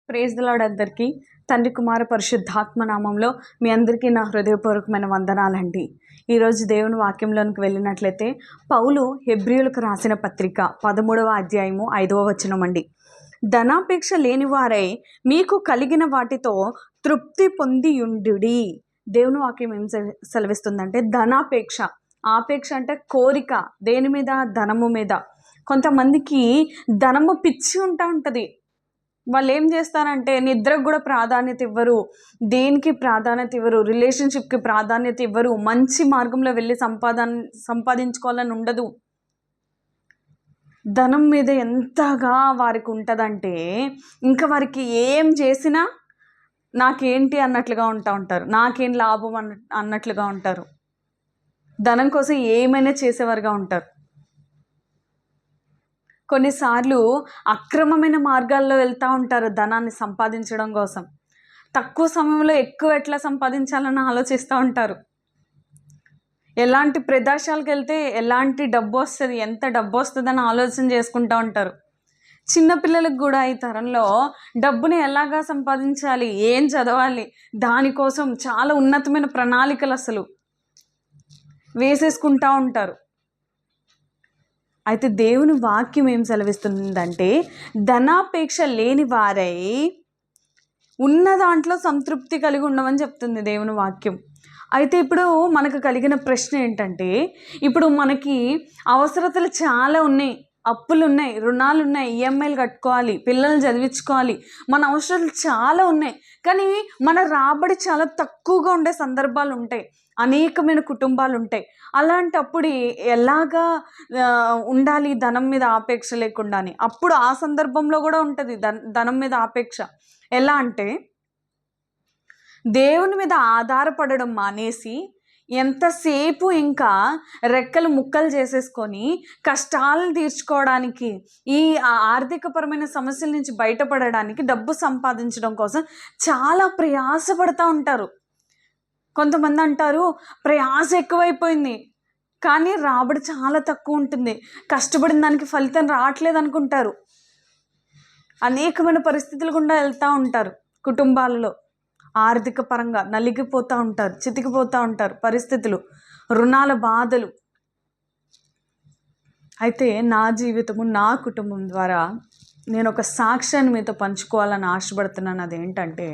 Praise the lord అందరికీ. తండ్రి కుమార పరిశుద్ధాత్మ నామంలో మీ అందరికీ నా హృదయపూర్వకమైన వందనాలండి. ఈరోజు దేవుని వాక్యంలోనికి వెళ్ళినట్లయితే పౌలు హెబ్రీయులకు రాసిన పత్రిక 13వ అధ్యాయము 5వ వచనం అండి. ధనాపేక్ష లేని వారై మీకు కలిగిన వాటితో తృప్తి పొందియుండుడి. దేవుని వాక్యం ఏం సెలవిస్తుందంటే ధనాపేక్ష. ఆపేక్ష అంటే కోరిక, దేని మీద? ధనము మీద. కొంతమందికి ధనము పిచ్చి ఉంటుంది. వాళ్ళు ఏం చేస్తారంటే నిద్రకు కూడా ప్రాధాన్యత ఇవ్వరు, దేనికి ప్రాధాన్యత ఇవ్వరు, రిలేషన్షిప్కి ప్రాధాన్యత ఇవ్వరు, మంచి మార్గంలో వెళ్ళి సంపాదించుకోవాలని ఉండదు. ధనం మీద ఎంతగా వారికి ఉంటుందంటే ఇంకా వారికి ఏం చేసినా నాకేంటి అన్నట్లుగా ఉంటారు, నాకేం లాభం అన్నట్లుగా ఉంటారు. ధనం కోసం ఏమైనా చేసేవారుగా ఉంటారు. కొన్నిసార్లు అక్రమమైన మార్గాల్లో వెళ్తూ ఉంటారు ధనాన్ని సంపాదించడం కోసం. తక్కువ సమయంలో ఎక్కువ ఎట్లా సంపాదించాలని ఆలోచిస్తూ ఉంటారు. ఎలాంటి ప్రదేశాలకు వెళ్తే ఎలాంటి డబ్బు వస్తుంది, ఎంత డబ్బు వస్తుందని ఆలోచన చేసుకుంటూ ఉంటారు. చిన్నపిల్లలకు కూడా ఈ తరంలో డబ్బుని ఎలాగా సంపాదించాలి, ఏం చదవాలి, దానికోసం చాలా ఉన్నతమైన ప్రణాళికలు అసలు వేసేసుకుంటూ ఉంటారు. అయితే దేవుని వాక్యం ఏం సెలవిస్తుందంటే ధనాపేక్ష లేని వారై ఉన్న దాంట్లో సంతృప్తి కలిగి ఉండమని చెప్తుంది దేవుని వాక్యం. అయితే ఇప్పుడు మనకు కలిగిన ప్రశ్న ఏంటంటే, ఇప్పుడు మనకి అవసరతలు చాలా ఉన్నాయి, అప్పులు ఉన్నాయి, రుణాలు ఉన్నాయి, ఈఎంఐలు కట్టుకోవాలి, పిల్లల్ని చదివించుకోవాలి, మన అవసరాలు చాలా ఉన్నాయి. కానీ మన రాబడి చాలా తక్కువగా ఉండే సందర్భాలు ఉంటాయి, అనేకమైన కుటుంబాలు ఉంటాయి. అలాంటప్పుడు ఎలాగా ఉండాలి ధనం మీద ఆపేక్ష లేకుండా అని? అప్పుడు ఆ సందర్భంలో కూడా ఉంటుంది ధనం మీద ఆపేక్ష. ఎలా అంటే దేవుని మీద ఆధారపడడం మానేసి ఎంతసేపు ఇంకా రెక్కలు ముక్కలు చేసేసుకొని కష్టాలను తీర్చుకోవడానికి, ఈ ఆర్థికపరమైన సమస్యల నుంచి బయటపడడానికి, డబ్బు సంపాదించడం కోసం చాలా ప్రయాసపడుతూ ఉంటారు. కొంతమంది అంటారు ప్రయాస ఎక్కువైపోయింది కానీ రాబడి చాలా తక్కువ ఉంటుంది, కష్టపడిన దానికి ఫలితం రావట్లేదు అనుకుంటారు. అనేకమైన పరిస్థితులు గుండా వెళ్తూ ఉంటారు. కుటుంబాలలో ఆర్థిక పరంగా నలిగిపోతూ ఉంటారు, చితికిపోతూ ఉంటారు పరిస్థితులు, రుణాల బాధలు. అయితే నా జీవితము, నా కుటుంబం ద్వారా నేను ఒక సాక్ష్యాన్ని మీతో పంచుకోవాలని ఆశపడుతున్నాను. అదేంటంటే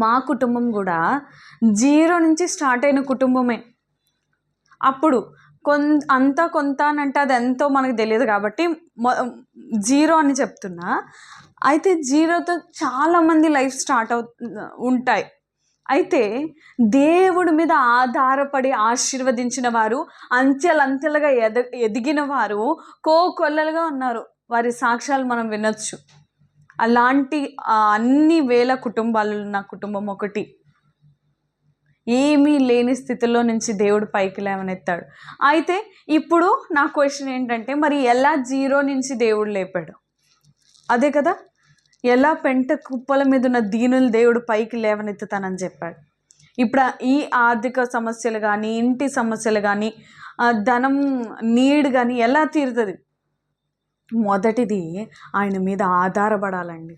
మా కుటుంబం కూడా 0 నుంచి స్టార్ట్ అయిన కుటుంబమే. అప్పుడు కొంత అని అంటే అది ఎంతో మనకు తెలియదు కాబట్టి 0 అని చెప్తున్నా. అయితే 0తో చాలామంది లైఫ్ స్టార్ట్ ఉంటాయి. అయితే దేవుడి మీద ఆధారపడి ఆశీర్వదించిన వారు, అంచెలంచెలుగా ఎదిగిన వారు కోకొల్లలుగా ఉన్నారు. వారి సాక్ష్యాలు మనం వినొచ్చు. అలాంటి అన్ని వేల కుటుంబాలలో నా కుటుంబం ఒకటి. ఏమీ లేని స్థితిలో నుంచి దేవుడు పైకి లేవనెత్తాడు. అయితే ఇప్పుడు నా క్వశ్చన్ ఏంటంటే, మరి ఎలా 0 నుంచి దేవుడు లేపాడు? అదే కదా, ఎలా పెంట కుప్పల మీద ఉన్న దీనులు దేవుడు పైకి లేవనెత్తుతానని చెప్పాడు. ఇప్పుడు ఈ ఆర్థిక సమస్యలు కానీ, ఇంటి సమస్యలు కానీ, ధనం నీడ్ కానీ ఎలా తీరుతుంది? మొదటిది ఆయన మీద ఆధారపడాలండి.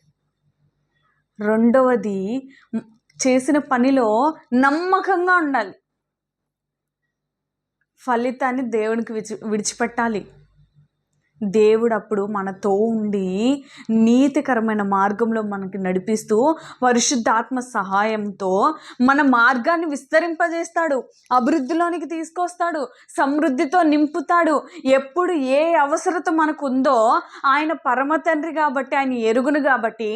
రెండవది చేసిన పనిలో నమ్మకంగా ఉండాలి. ఫలితాన్ని దేవునికి విడిచిపెట్టాలి. దేవుడు అప్పుడు మనతో ఉండి నీతికరమైన మార్గంలో మనకి నడిపిస్తూ పరిశుద్ధాత్మ సహాయంతో మన మార్గాన్ని విస్తరింపజేస్తాడు, అభివృద్ధిలోనికి తీసుకొస్తాడు, సమృద్ధితో నింపుతాడు. ఎప్పుడు ఏ అవసరత మనకు ఉందో ఆయన పరమ తండ్రి కాబట్టి, ఆయన ఎరుగును కాబట్టి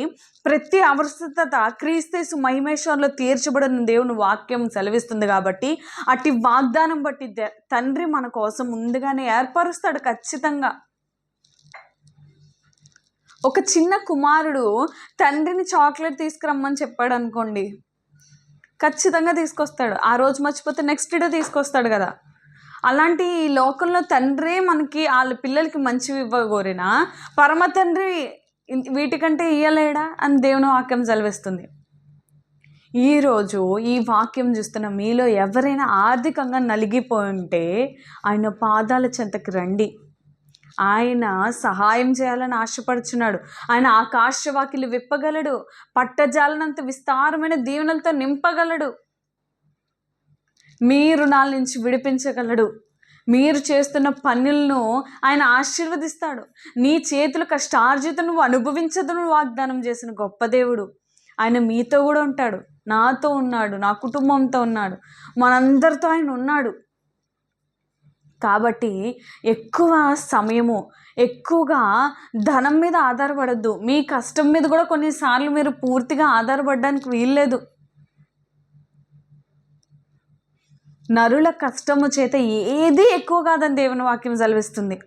ప్రతి అవసరత క్రీస్తు మహిమేశ్వరంలో తీర్చబడిన దేవుని వాక్యం సెలవిస్తుంది. కాబట్టి అట్టి వాగ్దానం బట్టి తండ్రి మన కోసం ముందుగానే ఏర్పరుస్తాడు. ఖచ్చితంగా ఒక చిన్న కుమారుడు తండ్రిని చాక్లెట్ తీసుకురమ్మని చెప్పాడు అనుకోండి, ఖచ్చితంగా తీసుకొస్తాడు. ఆ రోజు మర్చిపోతే నెక్స్ట్ డే తీసుకొస్తాడు కదా. అలాంటి ఈ లోకంలో తండ్రే మనకి వాళ్ళ పిల్లలకి మంచివి ఇవ్వగోరినా పరమ తండ్రి వీటికంటే ఇయ్యలేడా అని దేవుని వాక్యం సెలవిస్తుంది. ఈరోజు ఈ వాక్యం చూస్తున్న మీలో ఎవరైనా ఆర్థికంగా నలిగిపోయి ఉంటే ఆయన పాదాల చెంతకి రండి. ఆయన సహాయం చేయాలని ఆశపడుచున్నాడు. ఆయన ఆకాశవాకిలి విప్పగలడు, పట్టజాలనంత విస్తారమైన దీవెనలతో నింపగలడు, మీ రుణాల నుంచి విడిపించగలడు, మీరు చేస్తున్న పనులను ఆయన ఆశీర్వదిస్తాడు, నీ చేతుల కష్టార్జితం నువ్వు అనుభవించదును వాగ్దానం చేసిన గొప్ప దేవుడు. ఆయన మీతో కూడా ఉంటాడు, నాతో ఉన్నాడు, నా కుటుంబంతో ఉన్నాడు, మనందరితో ఆయన ఉన్నాడు. కాబట్టి ఎక్కువ సమయము ఎక్కువగా ధనం మీద ఆధారపడద్దు. మీ కష్టం మీద కూడా కొన్నిసార్లు మీరు పూర్తిగా ఆధారపడడానికి వీల్లేదు. నరుల కష్టము చేత ఏది ఎక్కువ కాదని దేవుని వాక్యం సెలవిస్తుంది.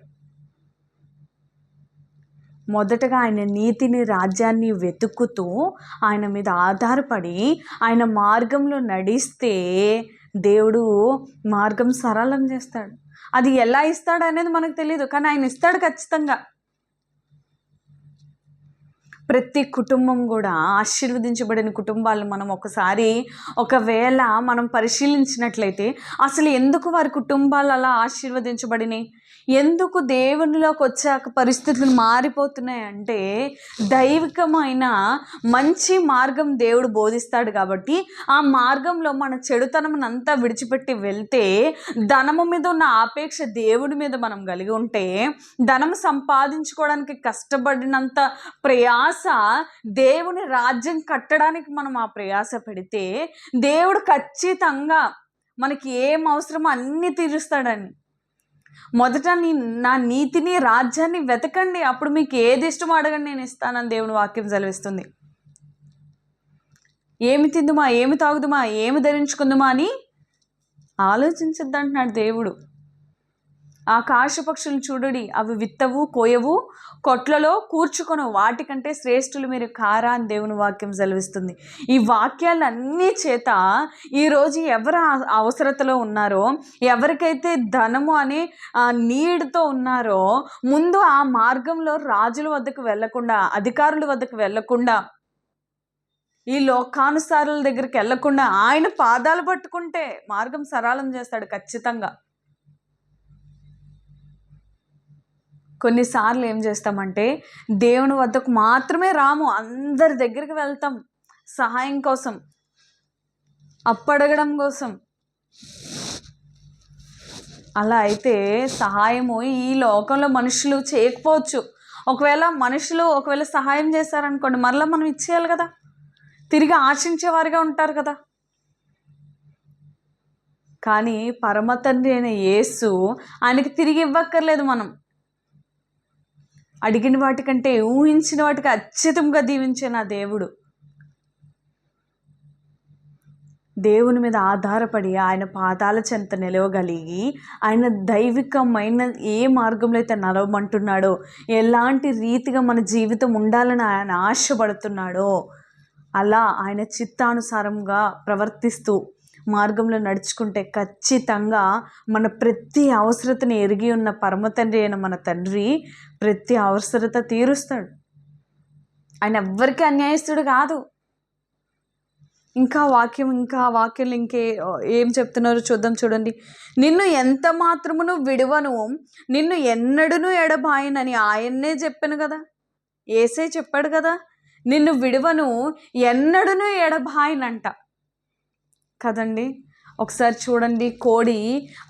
మొదటగా ఆయన నీతిని, రాజ్యాన్ని వెతుకుతూ ఆయన మీద ఆధారపడి ఆయన మార్గంలో నడిస్తే దేవుడు మార్గం సరళం చేస్తాడు. అది ఎలా ఇస్తాడు అనేది మనకు తెలియదు, కానీ ఆయన ఇస్తాడు ఖచ్చితంగా. ప్రతి కుటుంబం కూడా ఆశీర్వదించబడిన కుటుంబాలను మనం ఒకవేళ మనం పరిశీలించినట్లయితే అసలు ఎందుకు వారి కుటుంబాలు అలా ఆశీర్వదించబడినాయి, ఎందుకు దేవునిలోకి వచ్చాక పరిస్థితులు మారిపోతున్నాయి అంటే దైవికమైన మంచి మార్గం దేవుడు బోధిస్తాడు కాబట్టి ఆ మార్గంలో మన చెడుతనం అంతా విడిచిపెట్టి వెళ్తే, ధనము మీద ఉన్న ఆపేక్ష దేవుడి మీద మనం కలిగి ఉంటే, ధనం సంపాదించుకోవడానికి కష్టపడినంత ప్రయాస దేవుని రాజ్యం కట్టడానికి మనం ఆ ప్రయాస పెడితే దేవుడు ఖచ్చితంగా మనకి ఏం అవసరమో అన్నీ తీరుస్తాడని. మొదట నా నీతిని, రాజ్యాన్ని వెతకండి, అప్పుడు మీకు ఏది ఇష్టమో అడగండి, నేను ఇస్తానని దేవుని వాక్యం సెలవిస్తుంది. ఏమి తిందుమా, ఏమి తాగుదుమా, ఏమి ధరించుకుందుమా అని ఆలోచించద్దంటున్నాడు దేవుడు. ఆకాశ పక్షులను చూడుడి, అవి విత్తవు, కోయవు, కొట్లలో కూర్చుకొను, వాటికంటే శ్రేష్ఠులు మీరు కారా అని దేవుని వాక్యం సెలవిస్తుంది. ఈ వాక్యాలన్నీ చేత ఈరోజు ఎవరు అవసరతలో ఉన్నారో, ఎవరికైతే ధనము అనే నీడ్తో ఉన్నారో, ముందు ఆ మార్గంలో రాజుల వద్దకు వెళ్లకుండా, అధికారుల వద్దకు వెళ్లకుండా, ఈ లోకానుసారుల దగ్గరికి వెళ్లకుండా ఆయన పాదాలు పట్టుకుంటే మార్గం సరళం చేస్తాడు ఖచ్చితంగా. కొన్నిసార్లు ఏం చేస్తామంటే దేవుని వద్దకు మాత్రమే రాము, అందరి దగ్గరికి వెళ్తాం సహాయం కోసం, అప్పడగడం కోసం. అలా అయితే సహాయము ఈ లోకంలో మనుషులు చేయకపోవచ్చు. ఒకవేళ సహాయం చేశారనుకోండి, మరలా మనం ఇచ్చేయాలి కదా, తిరిగి ఆశించేవారిగా ఉంటారు కదా. కానీ పరమ తండ్రి అయిన యేసు ఆయనకి తిరిగి ఇవ్వక్కర్లేదు. మనం అడిగిన వాటికంటే ఊహించిన వాటికి అత్యధికంగా దీవించే నా దేవుడు. దేవుని మీద ఆధారపడి ఆయన పాదాల చెంత నిలవగలిగి ఆయన దైవికమైన ఏ మార్గంలో అయితే నడవమంటున్నాడో, ఎలాంటి రీతిగా మన జీవితం ఉండాలని ఆయన ఆశపడుతున్నాడో అలా ఆయన చిత్తానుసారంగా ప్రవర్తిస్తూ మార్గంలో నడుచుకుంటే ఖచ్చితంగా మన ప్రతి అవసరతను ఎరిగి ఉన్న పరమ తండ్రి అయిన మన తండ్రి ప్రతి అవసరత తీరుస్తాడు. ఆయన ఎవ్వరికీ అన్యాయస్తుడు కాదు. ఇంకా వాక్యంలో ఏం చెప్తున్నారో చూడండి. నిన్ను ఎంత మాత్రమును విడువను, నిన్ను ఎన్నడూను ఎడబాయనని ఆయన్నే చెప్పాను కదా, యేసే చెప్పాడు కదా, నిన్ను విడువను, ఎన్నడూను ఎడబాయనంట కదండి. ఒకసారి చూడండి, కోడి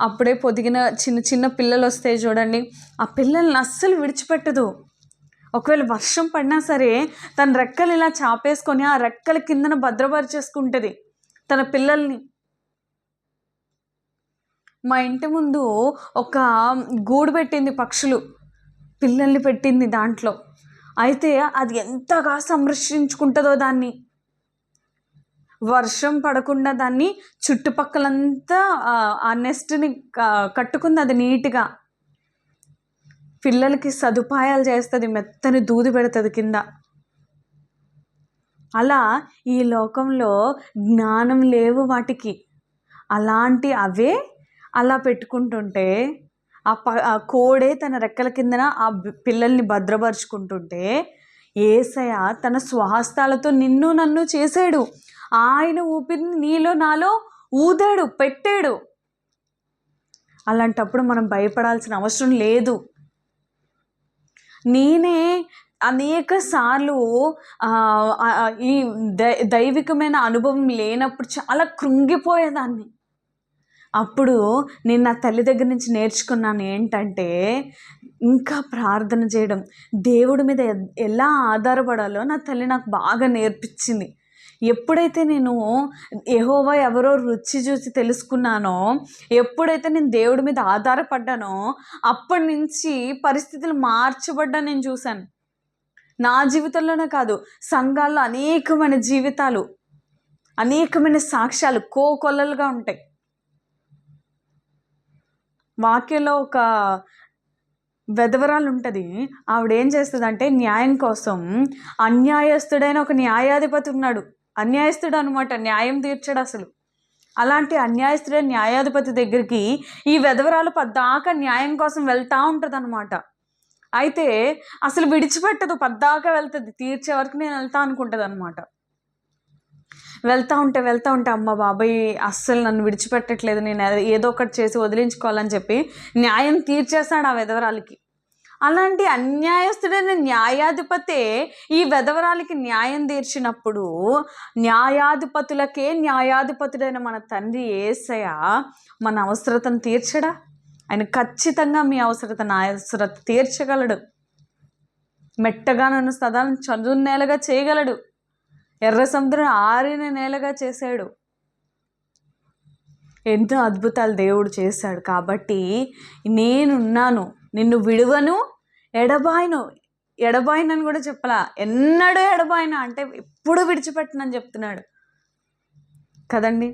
అప్పుడే పొదిగిన చిన్న చిన్న పిల్లలు వస్తాయి చూడండి, ఆ పిల్లల్ని అస్సలు విడిచిపెట్టదు. ఒకవేళ వర్షం పడినా సరే తన రెక్కలు ఇలా చాపేసుకొని ఆ రెక్కల కిందన భద్రపరిచేసుకుంటుంది తన పిల్లల్ని. మా ఇంటి ముందు ఒక గూడు పెట్టింది, పక్షులు పిల్లల్ని పెట్టింది దాంట్లో. అయితే అది ఎంతగా సంరక్షించుకుంటుందో దాన్ని, వర్షం పడకుండా దాన్ని చుట్టుపక్కలంతా ఆ నెస్ట్ని కట్టుకుంది అది నీట్గా. పిల్లలకి సదుపాయాలు చేస్తుంది, మెత్తని దూది పెడుతుంది కింద. అలా ఈ లోకంలో జ్ఞానం లేవు వాటికి, అవే అలా పెట్టుకుంటుంటే ఆ కోడే తన రెక్కల కిందన ఆ పిల్లల్ని భద్రపరుచుకుంటుంటే యేసయ్య తన స్వహస్తాలతో నిన్ను నన్ను చేశాడు. ఆయన ఊపిరిని నీలో నాలో ఊదాడు, పెట్టాడు. అలాంటప్పుడు మనం భయపడాల్సిన అవసరం లేదు. నేనే అనేక సార్లు ఈ దైవికమైన అనుభవం లేనప్పుడు చాలా కృంగిపోయేదాన్ని. అప్పుడు నేను నా తల్లి దగ్గర నుంచి నేర్చుకున్నాను ఏంటంటే, ఇంకా ప్రార్థన చేయడం, దేవుడి మీద ఎలా ఆధారపడాలో నా తల్లి నాకు బాగా నేర్పించింది. ఎప్పుడైతే నేను యెహోవా ఎవరో రుచి చూసి తెలుసుకున్నానో, ఎప్పుడైతే నేను దేవుడి మీద ఆధారపడ్డానో, అప్పటి నుంచి పరిస్థితులు మార్చబడ్డా నేను చూశాను. నా జీవితంలోనే కాదు, సంఘాల్లో అనేకమైన జీవితాలు, అనేకమైన సాక్ష్యాలు కోకొల్లలుగా ఉంటాయి. వాక్యంలో ఒక వెధవరాలు ఉంటుంది. ఆవిడేం చేస్తుందంటే, న్యాయం కోసం అన్యాయస్తుడైన ఒక న్యాయాధిపతి ఉన్నాడు. అన్యాయస్తుడు అనమాట, న్యాయం తీర్చడు అసలు. అలాంటి అన్యాయస్తుడైన న్యాయాధిపతి దగ్గరికి ఈ వెధవరాలు పద్దాకా న్యాయం కోసం వెళ్తూ ఉంటుంది అనమాట. అయితే అసలు విడిచిపెట్టదు, పద్దాకా వెళ్తుంది, తీర్చే వరకు నేను వెళ్తా అనుకుంటుంది అనమాట. వెళ్తూ ఉంటే అమ్మ బాబాయ్ అస్సలు నన్ను విడిచిపెట్టట్లేదు, నేను ఏదో ఒకటి చేసి వదిలించుకోవాలని చెప్పి న్యాయం తీర్చేస్తాడు ఆ వెధవరాలికి. అలాంటి అన్యాయస్తుడైన న్యాయాధిపతే ఈ వెధవరాలికి న్యాయం తీర్చినప్పుడు, న్యాయాధిపతులకే న్యాయాధిపతుడైన మన తండ్రి యేసయ్య మన అవసరతను తీర్చడా? ఆయన ఖచ్చితంగా మీ అవసరత, నా అవసరత తీర్చగలడు. మెట్టగా నన్ను సదా చదువు నేలగా చేయగలడు. ఎర్ర సముద్రం ఆరిన నేలగా చేశాడు. ఎంతో అద్భుతాలు దేవుడు చేశాడు. కాబట్టి నేనున్నాను, నిన్ను విడువను, ఎడబాయినని కూడా చెప్పలా. ఎన్నడూ ఎడబాయినా అంటే ఎప్పుడు విడిచిపెట్టనని చెప్తున్నాడు కదండి.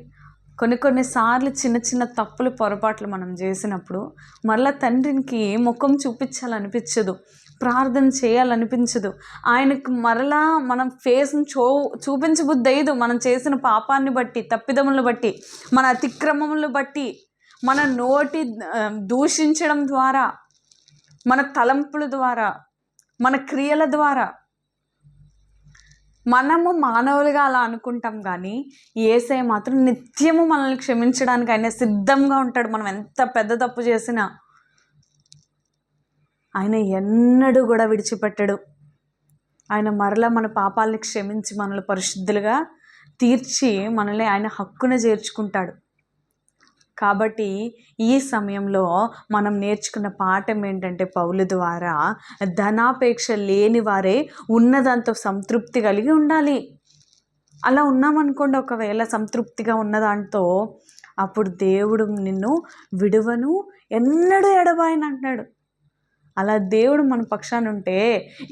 కొన్నిసార్లు చిన్న చిన్న తప్పులు, పొరపాట్లు మనం చేసినప్పుడు మరలా తండ్రికి ముఖం చూపించాలనిపించదు, ప్రార్థన చేయాలనిపించదు. ఆయనకు మరలా మనం ఫేస్ని చూపించబుద్ధి అయ్యదు. మనం చేసిన పాపాన్ని బట్టి, తప్పిదములను బట్టి, మన అతిక్రమములను బట్టి, మన నోటి దూషించడం ద్వారా, మన తలంపుల ద్వారా, మన క్రియల ద్వారా మనము మానవులుగా అలా అనుకుంటాం. కానీ యేసయ్య మాత్రం నిత్యము మనల్ని క్షమించడానికి ఆయన సిద్ధంగా ఉంటాడు. మనం ఎంత పెద్ద తప్పు చేసినా ఆయన ఎన్నడూ కూడా విడిచిపెట్టడు. ఆయన మరలా మన పాపాలని క్షమించి మనల్ని పరిశుద్ధులుగా తీర్చి మనల్ని ఆయన హక్కున చేర్చుకుంటాడు. కాబట్టి ఈ సమయంలో మనం నేర్చుకున్న పాఠం ఏంటంటే, పౌలు ద్వారా ధనాపేక్ష లేని వారే ఉన్నదాంతో సంతృప్తి కలిగి ఉండాలి. అలా ఉన్నామనుకోండి, ఒకవేళ సంతృప్తిగా ఉన్నదాంతో, అప్పుడు దేవుడు నిన్ను విడువను, ఎన్నడూ ఎడబాయను అంటున్నాడు. అలా దేవుడు మన పక్షాన ఉంటే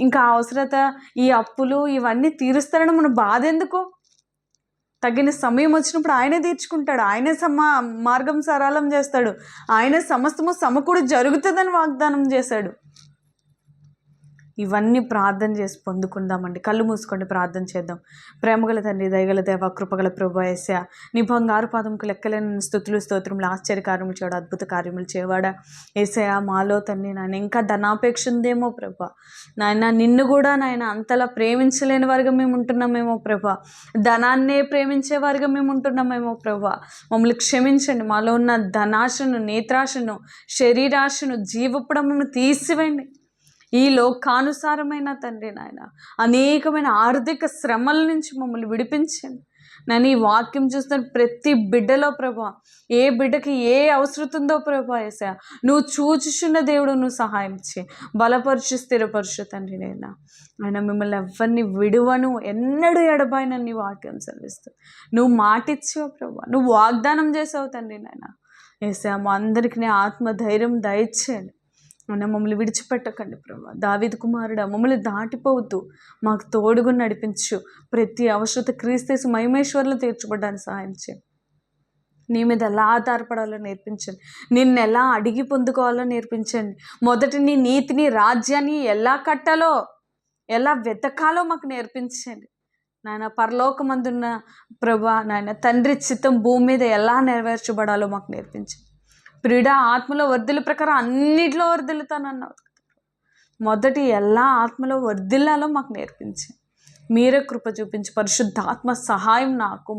ఇంకా అవసరత, ఈ అప్పులు ఇవన్నీ తీరుస్తారని మన బాధ ఎందుకు? తగిన సమయం వచ్చినప్పుడు ఆయనే తీర్చుకుంటాడు. ఆయనే మార్గం సరళం చేస్తాడు. ఆయనే సమస్తము సమకూడి జరుగుతుందని వాగ్దానం చేశాడు. ఇవన్నీ ప్రార్థన చేసి పొందుకుందామండి. కళ్ళు మూసుకోండి, ప్రార్థన చేద్దాం. ప్రేమగల తండ్రి, దయగల దేవ, కృపగల ప్రభువా యేసయ్య, నీ బంగారు పాదముకు లెక్కలేని స్తుతులు, స్తోత్రములు, ఆశ్చర్యకార్యములు చేయడం, అద్భుత కార్యములు చేయవాడా యేసయ్య. మాలో తండ్రి నాయన ఇంకా ధనాపేక్ష ఉందేమో ప్రభా నాయన, నిన్ను కూడా నాయన అంతలా ప్రేమించలేని వారిగా మేము ఉంటున్నామేమో ప్రభా, ధనాన్నే ప్రేమించే వారిగా మేము ఉంటున్నామేమో ప్రభా. మమ్మల్ని క్షమించండి. మాలో ఉన్న ధనాశను, నేత్రాశను, శరీరాశను, జీవపుడమును తీసివేయండి. ఈ లోకానుసారమైన తండ్రి నాయన అనేకమైన ఆర్థిక శ్రమల నుంచి మమ్మల్ని విడిపించండి. నేను ఈ వాక్యం చూస్తున్న ప్రతి బిడ్డలో ప్రభా, ఏ బిడ్డకి ఏ అవసరం ఉందో ప్రభా యేసయ్య, నువ్వు చూచుచున్న దేవుడు, నువ్వు సహాయం చేయి, బలపరుచు, స్థిరపరుచు తండ్రి. ఆయన మిమ్మల్ని ఎవరిని విడువను, ఎన్నడూ ఎడబాయనని నీ వాక్యం సెలవిస్తూ నువ్వు మాటిచ్చావు ప్రభా, నువ్వు వాగ్దానం చేసావు తండ్రి నాయన యేసయ్య. మా అందరికీ నీ ఆత్మధైర్యం దయచేయండి. మమ్మల్ని విడిచిపెట్టకండి ప్రభా. దావీదు కుమారుడా, మమ్మల్ని దాటిపోవద్దు, మాకు తోడుగా నడిపించు. ప్రతి అవసరత క్రీస్తు మహిమేశ్వర్లో తీర్చబడ్డానికి సహాయం చేయండి. నీ మీద ఎలా ఆధారపడాలో నేర్పించండి. నిన్ను ఎలా అడిగి పొందుకోవాలో నేర్పించండి. మొదటి నీ నీతిని, రాజ్యాన్ని ఎలా కట్టాలో, ఎలా వెతకాలో మాకు నేర్పించండి నాయన. పరలోకమందున్న ప్రభా నాయన తండ్రి చిత్తం భూమి మీద ఎలా నెరవేర్చబడాలో మాకు నేర్పించండి. ప్రియుడా, ఆత్మలో వర్ధిల్ల ప్రకారం అన్నిట్లో వర్ధిల్లుతానన్నావు. మొదటి ఎలా ఆత్మలో వర్ధిల్లాలో మాకు నేర్పించి, మీరే కృప చూపించి, పరిశుద్ధాత్మ సహాయం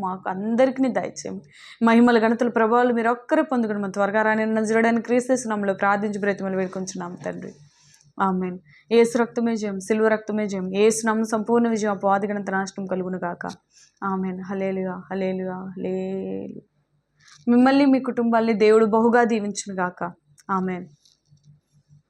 మాకు అందరికీ దయచేయండి. మహిమల గణతల ప్రభావాలు మీరు ఒక్కరే పొందుకుని మన త్వరగా రాని నజరుడైన క్రీస్తు నామములో ప్రార్థించి బ్రతిమలు వేడుకొంచున్నాము తండ్రి. ఆమెన్. ఏసు రక్తమే జయం, సిలువ రక్తమే జయం. ఏసు నామమున సంపూర్ణ విజయం, అపవాదిగణంత నాశనం కలుగును గాక. ఆమెన్. హల్లెలూయా, హల్లెలూయా, హల్లెలూయా. మిమ్మల్ని మీ కుటుంబాల్ని దేవుడు బహుగా దీవించును గాక. ఆమెన్.